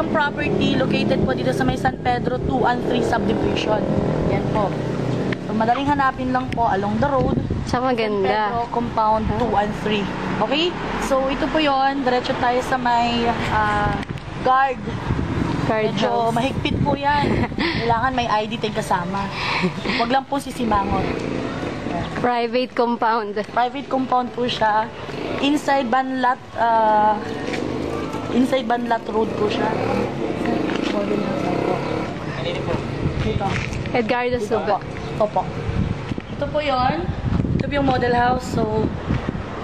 siyang property located po dito sa may San Pedro 2 and 3 subdivision. Yan po. So, madaling hanapin lang po along the road. Sa maganda. San Pedro Compound 2 and 3. Okay? So, ito po yon. Diretso tayo sa may guard. Medyo house. mahigpit po yan. Kailangan may ID tayong kasama. Huwag lang po sisimangon. Private compound. Private compound po siya. Inside Banlat Road po siya. Dito. Edgardo Suba. Opo. Ito po yon. Ito po yung model house. So,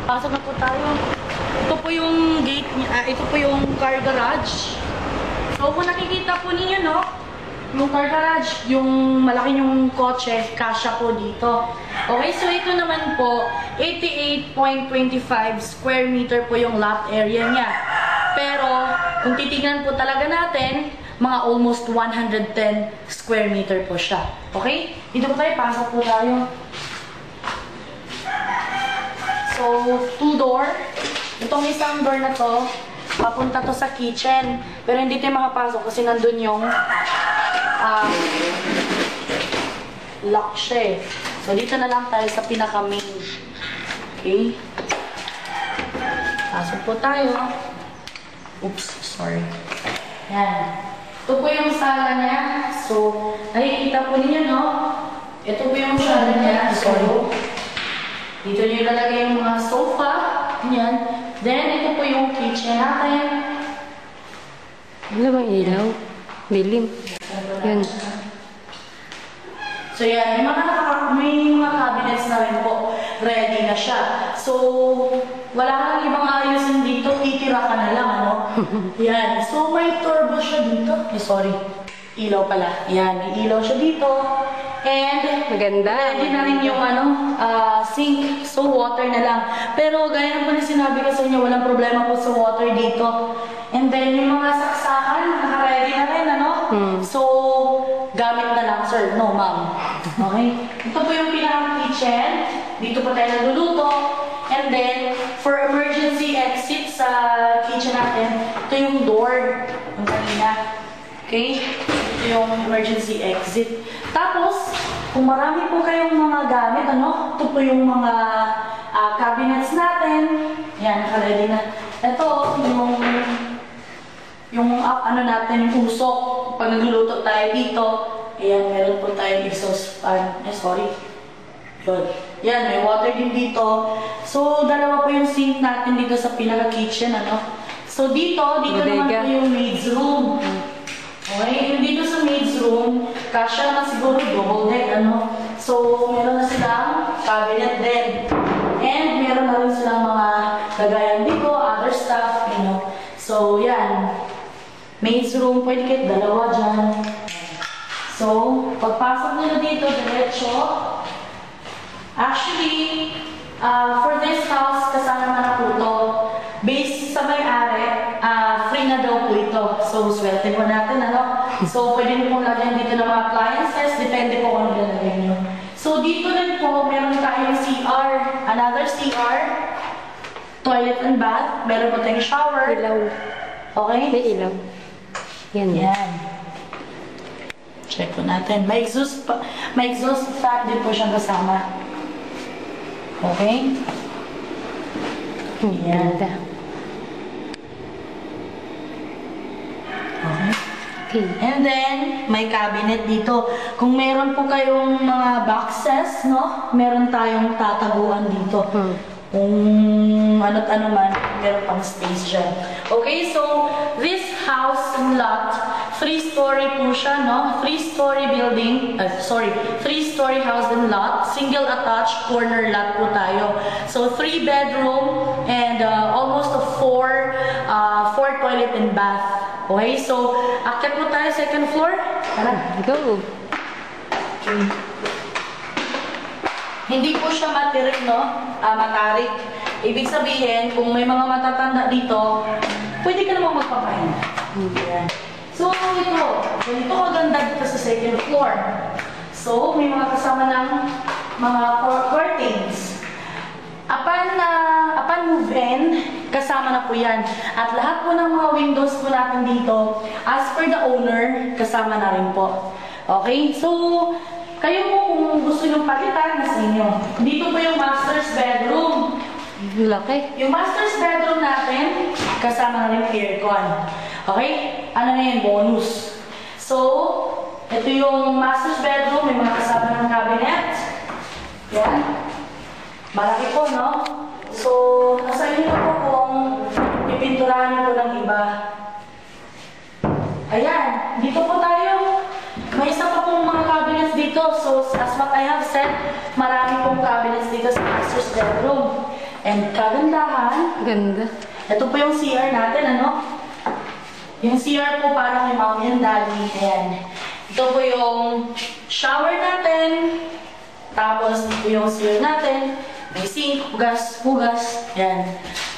pasok na po tayo. Ito po yung gate niya. Ito po yung car garage. So, kung nakikita po ninyo, no? Yung car garage, yung malaki yung kotse, kasya po dito. Okay, so ito naman po, 88.25 square meter po yung lot area niya. Pero, kung titignan po talaga natin, mga almost 110 square meter po siya. Okay? Dito po tayo, pasok po tayo. So, 2-door. Itong isang door na to, papunta to sa kitchen. Pero hindi tayo makapasok kasi nandun yung lock siya eh. So, dito na lang tayo sa pinaka-main. Okay? Pasok po tayo. Oops, sorry. Yan. Ito po yung sala niya. So, nakikita po ninyo, no? Ito po yung sala niya. So, dito nyo ilalagay yung mga sofa. Yan. Then, ito po yung kitchen natin. Ano bang ilaw? Dilim. Yun. So yan, may mga cabinets na rin po. Ready na siya. So, wala ka nang ibang ayusin dito, titira ka na lang, ano? Yan. So, may turbo siya dito. Sorry. Ilaw pala. Yan, may ilaw siya dito. And, maganda. ready na rin yung sink. So, water na lang. Pero, gaya na po na sinabi ko sa inyo, walang problema po sa water dito. And then, yung mga saksakan, naka-ready na rin, ano? So, gamit na lang, sir. No, ma'am. Okay? Ito po yung pinaka-kitchen. Dito po tayo nagluluto. And then, for emergency exit sa kitchen natin, ito yung door. Yung kanina. Okay? Ito yung emergency exit. Tapos, kung marami po kayong mga gamit, ano? Ito po yung mga cabinets natin. Yan, naka-ready na. Ito, yung ano natin, yung usok. Pag nagluluto tayo dito, ayan, meron po tayong exhaust fan. Sorry. Yun. Yan, may water din dito. So, dalawa po yung sink natin dito sa pinaka-kitchen, ano? So, dito naman po yung maid's room. Okay, yung dito sa maid's room, kasya naman siguro double deck, ano? So, meron na silang cabinet din. And, meron na rin silang mga lagayan dito, other stuff, you know. So, yan. Maid's room, pwede kahit dalawa dyan. So, pagpasok nila dito, diretso. Actually, for this house, kasama na po ito. Based sa may-ari, free na daw po ito. So, swerte po natin, ano? So, pwede nyo pong lagyan dito ng mga appliances. Depende po kung ano lalagyan nyo. So, dito rin po, meron tayong CR. Another CR. Toilet and bath. Meron po tayong shower. Ilaw. Okay? May ilaw. Yan. Yan. Check po natin. May exhaust fan din po siyang kasama. Okay? Yan. Ganda. Okay. Okay. And then, may cabinet dito. Kung meron po kayong mga boxes, no? Meron tayong tataguan dito. Kung ano't ano man, meron pang space dyan. Okay, so, this house and lot, 3-story po siya, no? 3-story building, 3-story house and lot, single attached corner lot po tayo. So, 3 bedroom and almost a 4 toilet and bath. Okay, so, akyat po tayo second floor. Tara. Go. Okay. Hindi po siya matirik, no? Matarik. Ibig sabihin, kung may mga matatanda dito, pwede ka namang magpapahinga. Yan. So, ganito kaganda dito sa second floor. So, may mga kasama ng mga curtains. Upon move-in, kasama na po yan. At lahat po ng mga windows po natin dito, as per the owner, kasama na rin po. Okay? So, kayo po kung gusto nyo palitan, nasa inyo. Dito po yung master's bedroom. Laki. Yung master's bedroom natin, kasama na rin aircon. Okay? Ano na yun? Bonus. So, ito yung master's bedroom. May mga kasama ng cabinet. Yan. Malaki po, no? So, nasa inyo po kung pipinturahan nyo po ng iba. Ayan. Dito po tayo. May isa pa pong mga cabinets dito. So, as what I have said, marami pong cabinets dito sa master's bedroom. And kagandahan, Ganda. ito po yung CR natin, ano? Yung CR po parang kay mommy and daddy. Ayan. Ito po yung shower natin. Tapos, ito po yung CR natin. May sink, hugas. Ayan.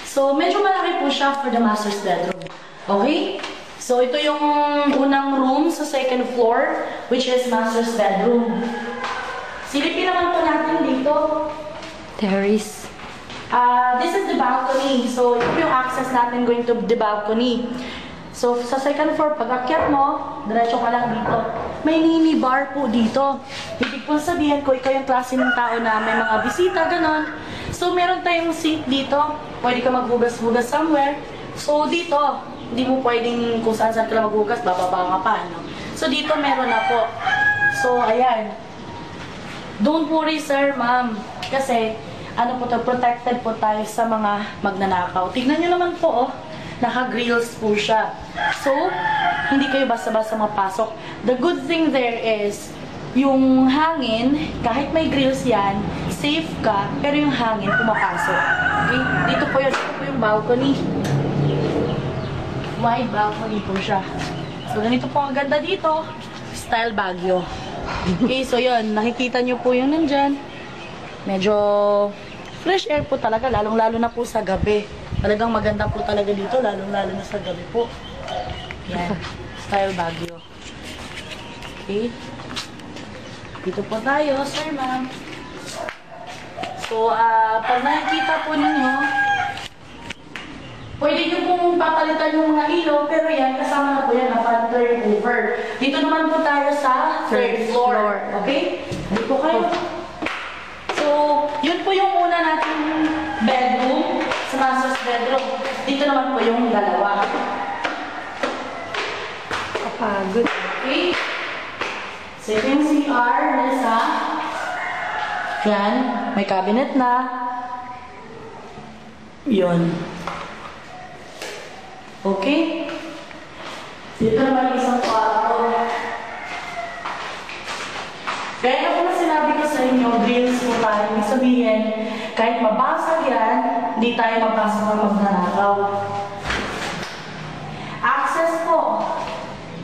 So, medyo malaki po siya for the master's bedroom. Okay? So, ito yung unang room sa second floor, which is master's bedroom. Silipin naman po natin dito. Terrace. This is the balcony. So, ito yung access natin going to the balcony. So, sa second floor, pag akyat mo, diretso ka lang dito. May mini bar po dito. Ibig po sabihin ko, ikaw yung klase ng tao na may mga bisita, ganon. So, meron tayong sink dito. Pwede ka maghugas-hugas somewhere. So, dito, hindi mo pwedeng kung saan-saan ka lang maghugas, bababa ka pa, no? So, dito meron na po. So, ayan. Don't worry, sir, ma'am. Kasi, ano po to, protected po tayo sa mga magnanakaw. Tignan nyo naman po, oh. Naka-grills po siya. So, hindi kayo basta-basta mapasok. The good thing there is, yung hangin, kahit may grills yan, safe ka, pero yung hangin pumapasok. Okay? Dito po yung balcony. Wide balcony po siya. So, ganito po ang ganda dito. Style Baguio. Okay, so yun. Nakikita nyo po yung nandyan. Medyo fresh air po talaga, lalong-lalo na po sa gabi. Talagang maganda po talaga dito, lalong-lalo na sa gabi po. Yan. Style Baguio. Okay. Dito po tayo, sir, ma'am. So, pag nakikita po ninyo, pwede nyo pong papalitan yung mga ilaw, pero yan, kasama na po yan, naka-turn over. Dito naman po tayo sa third floor. Okay? Dito kayo. So, yun po yung una nating bedroom, sa master's bedroom. Dito naman po yung dalawa. Kapagod. Okay? So, ito yung CR, nasa. Yan, may cabinet na. Yun. Okay? Dito naman isang kwarto. Kaya na po na sinabi ko sa inyo, grills po tayo. Ibig sabihin, kahit mabasag yan, hindi tayo mapasok ng magnanakaw. Access po.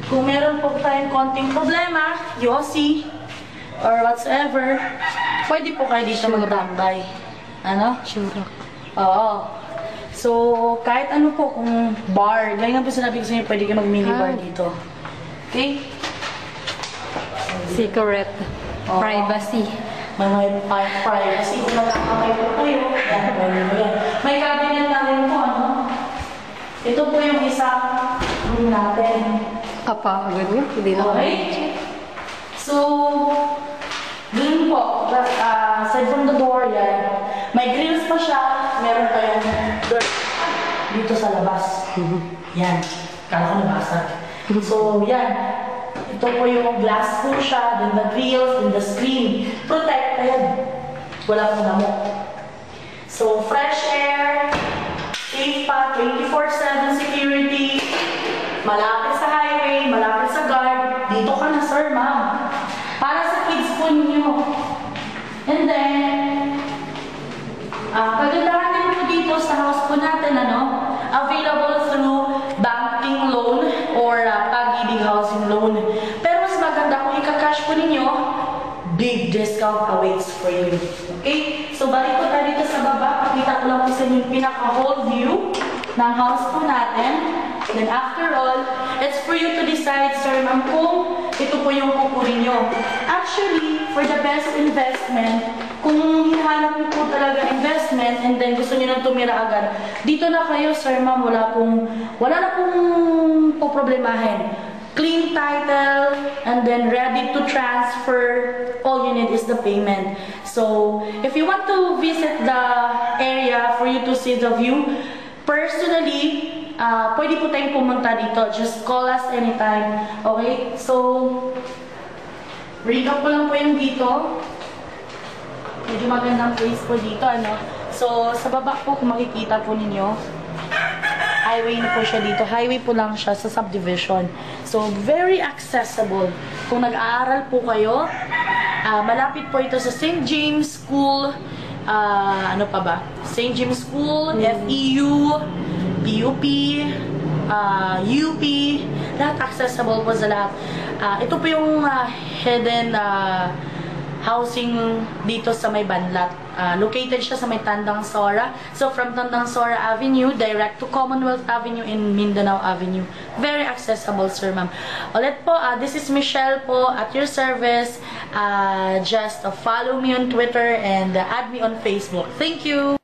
Kung meron po tayong konting problema, yosi, or whatsoever, pwede po kayo dito magtambay. Ano? Sure. Oo. So, kahit ano po, kung bar, gaya nga po sinabi ko sa inyo, pwede kayo mag-mini bar dito. Okay? Secret. Oo. Privacy. May privacy. Kung nakakamay po kayo, yan, pwede mo yan. May cabinet na rin po, ano? Ito po yung isang room natin. Kapagod nga. Hindi na Okay? So, dun po, aside from the door yan, may grills pa siya, meron pa yung door dito sa labas. Yan. Kala ko nabasag. So, yan. Ito po yung glass po siya, then the grills, then the screen. Protected. Wala pong damo. So, fresh air, safe pa, 24/7 security, malapit sa highway, malapit sa guard. Dito ka na, sir, ma'am. Para sa kids po ninyo. And then, kagandahan din po dito sa house po natin, ano, available through banking loan or pag-ibig housing loan. Pero mas maganda kung ika-cash po ninyo, big discount awaits for you. Okay? So, balik po tayo dito sa baba. Pakita ko lang po sa inyo yung pinaka-whole view ng house po natin. Then after all, it's for you to decide, sir, ma'am, kung ito po yung kukunin nyo. Actually, for the best investment, kung hinahanap niyo po talaga investment and then gusto niyo nang tumira agad, dito na kayo, sir, ma'am. Wala na pong poproblemahin. Clean title and then ready to transfer. All you need is the payment. So, if you want to visit the area for you to see the view, personally, pwede po tayong pumunta dito. Just call us anytime. Okay? So, recap ko lang po yung dito. Medyo magandang place po dito, ano? So, sa baba po, kung makikita po ninyo, highway na po siya dito. Highway po lang siya sa subdivision. So, very accessible. Kung nag-aaral po kayo, malapit po ito sa St. James School, ano pa ba? St. James School, FEU, PUP, UP, lahat accessible po sa lahat. Ito po yung hidden housing dito sa may Banlat. Located siya sa may Tandang Sora. So from Tandang Sora Avenue, direct to Commonwealth Avenue in Mindanao Avenue. Very accessible, sir, ma'am. Ulit po, this is Michelle po at your service. Just follow me on Twitter and add me on Facebook. Thank you!